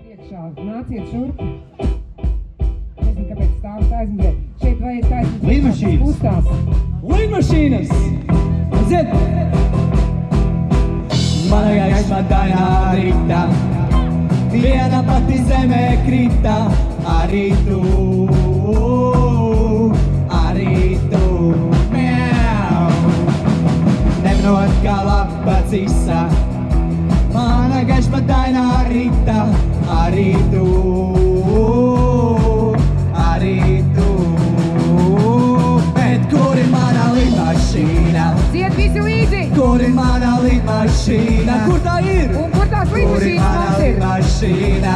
Priekšā, nāciet šurp. Nezinu, kāpēc stāvs aizmugurē. Šeit vajag taisnīt. Lidmašīnas. Uzstās. Lidmašīnas! Aiziet! Mana gaisma daļā rīta, viena pati zemē krita, arī tu, miau. Nemanot kā labats īsa, mana gaisma daļā rīta, arī tu. Bet kur ir mana lidmašīna? Dzied visi līdzi! Kur ir mana lidmašīna? Kur tā ir? Un kur tās lidmašīnas ir? Lidmašīna?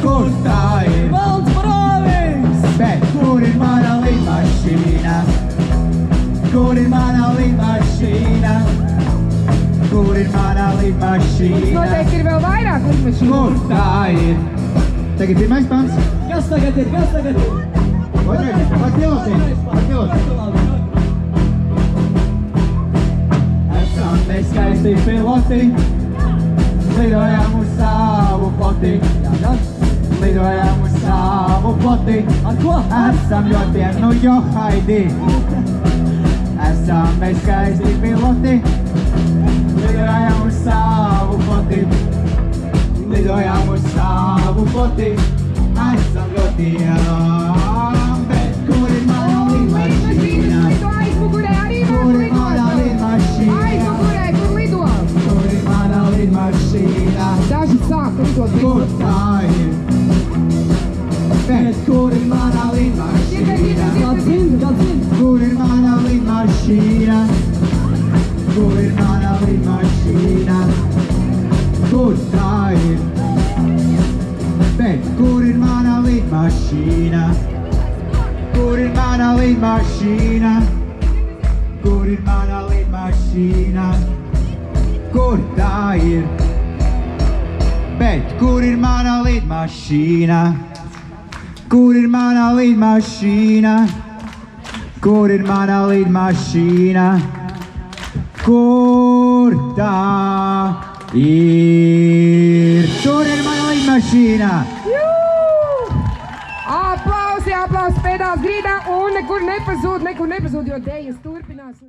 Kur tā ir? Valds Brāvings! Bet kur ir mana lidmašīna? Kur ir mana lidmašīna? Kur ir mana lidmašīna? Noteikti ir vēl vairāk lidmašīnas. Kur tā ir? Tagad pirmais pants. Kas tagad ir? Kas tagad ir? Otrais, par piloti. Esam mēs skaisti piloti, lidojam uz savu ploti. Lidojam uz savu ploti. Ar ko? Esam ļoti, nu jo haidi. Esam mēs skaisti piloti, lidojam uz savu ploti. Lidojam uz savu ploti. Esam ļoti, bet kur ir mana lidmašīna? Lido aizmugurē arī Kur var ir mana lidmašīna? Aizmugurē, kur lido? Kur ir mana lidmašīna? Daži sāk lidot. Kur tā ir? Bet kur ir mana lidmašīna? Kur ir mana lidmašīna? Kur ir mana lidmašīna? Kur tā ir? Bet kur ir mana lidmašīna? Kur ir mana lidmašīna? Kur ir mana lidmašīna? Kur tā ir? Bet kur ir mana lidmašīna? Kur ir mana lidmašīna? Kur ir mana lidmašīna? Kur tā ir? Tur ir mana lidmašīna! Aplausi pēdās grīdā un nekur nepazūd, jo dēļas turpinās.